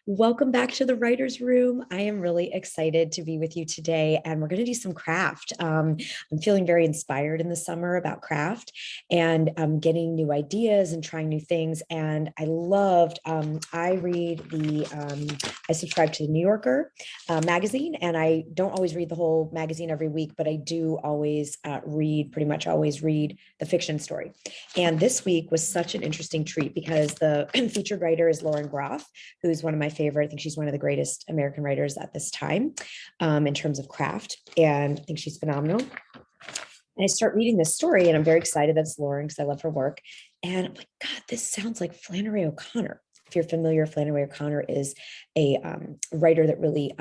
Welcome back to the writer's room. I am really excited to be with you today, and we're going to do some craft. I'm feeling very inspired in the summer about craft, and I'm getting new ideas and trying new things. And I subscribe to the New Yorker magazine, and I don't always read the whole magazine every week, but I do always pretty much always read the fiction story. And this week was such an interesting treat because the featured writer is Lauren Groff, who's one of my favorite. I think she's one of the greatest American writers at this time in terms of craft. And I think she's phenomenal. And I start reading this story and I'm very excited that it's Lauren because I love her work. And I'm like, God, this sounds like Flannery O'Connor. If you're familiar, Flannery O'Connor is a writer that really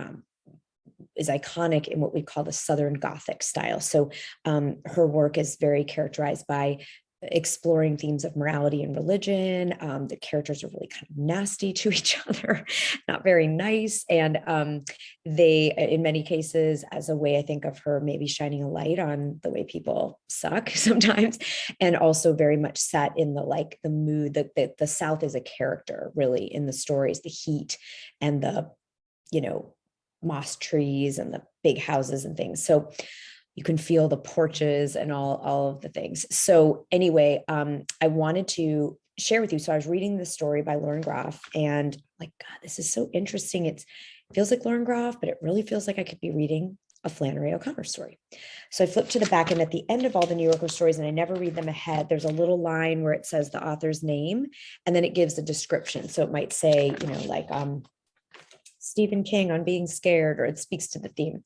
is iconic in what we call the Southern Gothic style. So her work is very characterized by exploring themes of morality and religion. The characters are really kind of nasty to each other, not very nice. And they, in many cases, as a way, I think of her maybe shining a light on the way people suck sometimes, and also very much set in the mood that the South is a character really in the stories, the heat and the, moss trees and the big houses and things. So you can feel the porches and all of the things. So anyway, I wanted to share with you. So I was reading the story by Lauren Groff and like, God, this is so interesting. It feels like Lauren Groff, but it really feels like I could be reading a Flannery O'Connor story. So I flipped to the back and at the end of all the New Yorker stories, and I never read them ahead, there's a little line where it says the author's name, and then it gives a description. So it might say, Stephen King on being scared, or it speaks to the theme.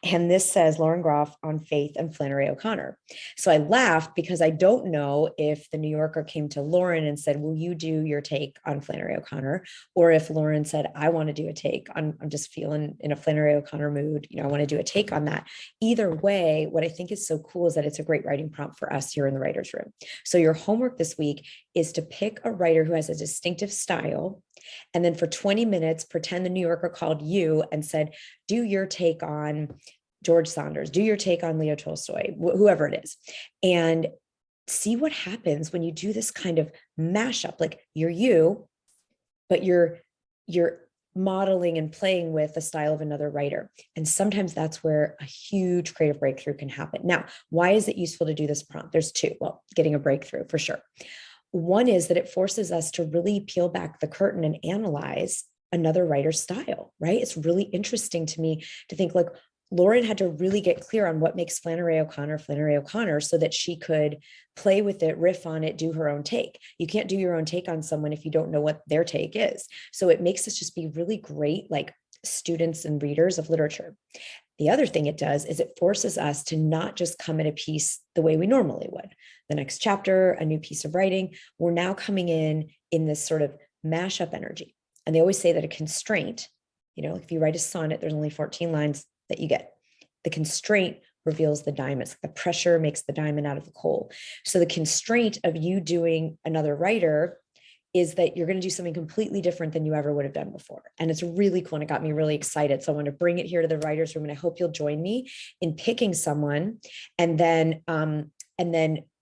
And this says Lauren Groff on faith and Flannery O'Connor. So I laughed because I don't know if the New Yorker came to Lauren and said, will you do your take on Flannery O'Connor? Or if Lauren said, I want to do a take on, I'm just feeling in a Flannery O'Connor mood. I want to do a take on that. Either way, what I think is so cool is that it's a great writing prompt for us here in the writer's room. So your homework this week is to pick a writer who has a distinctive style. And then for 20 minutes, pretend the New Yorker called you and said, do your take on George Saunders, do your take on Leo Tolstoy, whoever it is, and see what happens when you do this kind of mashup. Like you're you, but you're modeling and playing with the style of another writer. And sometimes that's where a huge creative breakthrough can happen. Now, why is it useful to do this prompt? There's two. Well, getting a breakthrough for sure. One is that it forces us to really peel back the curtain and analyze another writer's style, right? It's really interesting to me to think like Lauren had to really get clear on what makes Flannery O'Connor so that she could play with it, riff on it, do her own take. You can't do your own take on someone if you don't know what their take is. So it makes us just be really great, like students and readers of literature. The other thing it does is it forces us to not just come at a piece the way we normally would. The next chapter, a new piece of writing, we're now coming in this sort of mashup energy. And they always say that a constraint, if you write a sonnet, there's only 14 lines that you get. The constraint reveals the diamond. The pressure makes the diamond out of the coal. So the constraint of you doing another writer is that you're going to do something completely different than you ever would have done before. And it's really cool. And it got me really excited. So I want to bring it here to the writer's room. And I hope you'll join me in picking someone and then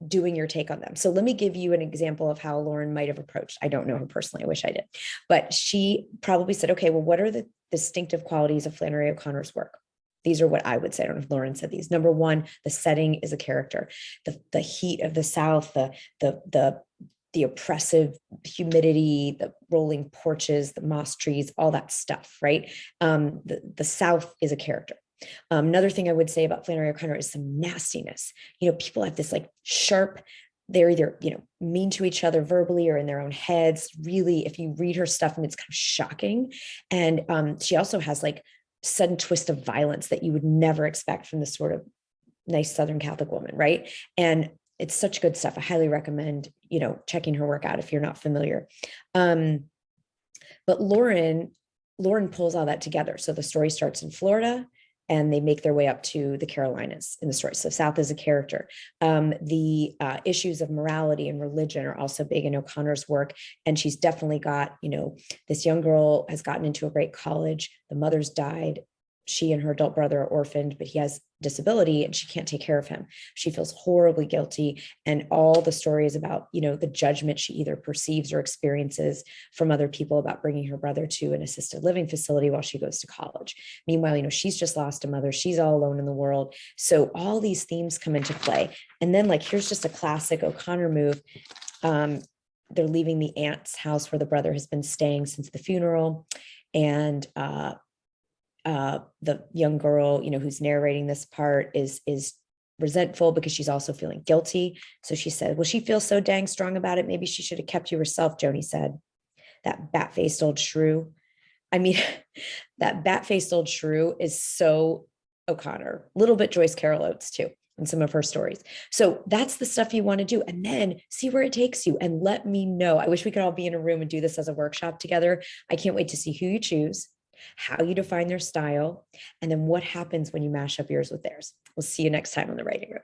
doing your take on them. So let me give you an example of how Lauren might have approached. I don't know her personally. I wish I did. But she probably said, okay, well, what are the distinctive qualities of Flannery O'Connor's work? These are what I would say. I don't know if Lauren said these. Number one, the setting is a character. The heat of the South, the oppressive humidity, the rolling porches, the moss trees, all that stuff, right? The South is a character. Another thing I would say about Flannery O'Connor is some nastiness. People have this like sharp, they're either, mean to each other verbally or in their own heads. Really, if you read her stuff, and it's kind of shocking. And she also has like sudden twist of violence that you would never expect from this sort of nice Southern Catholic woman, right? And it's such good stuff. I highly recommend, checking her work out if you're not familiar. But Lauren pulls all that together. So the story starts in Florida and they make their way up to the Carolinas in the story. So South is a character. The issues of morality and religion are also big in O'Connor's work. And she's definitely got, this young girl has gotten into a great college. The mother's died. She and her adult brother are orphaned, but he has disability and she can't take care of him. She feels horribly guilty. And all the stories about, the judgment she either perceives or experiences from other people about bringing her brother to an assisted living facility while she goes to college. Meanwhile, she's just lost a mother. She's all alone in the world. So all these themes come into play. And then here's just a classic O'Connor move. They're leaving the aunt's house where the brother has been staying since the funeral. And the young girl, who's narrating this part is resentful because she's also feeling guilty. So she said, well, she feels so dang strong about it. Maybe she should have kept you herself, Joni said. That bat-faced old shrew. I mean, that bat-faced old shrew is so O'Connor, a little bit Joyce Carol Oates too, in some of her stories. So that's the stuff you want to do. And then see where it takes you and let me know. I wish we could all be in a room and do this as a workshop together. I can't wait to see who you choose, how you define their style, and then what happens when you mash up yours with theirs. We'll see you next time on the writing room.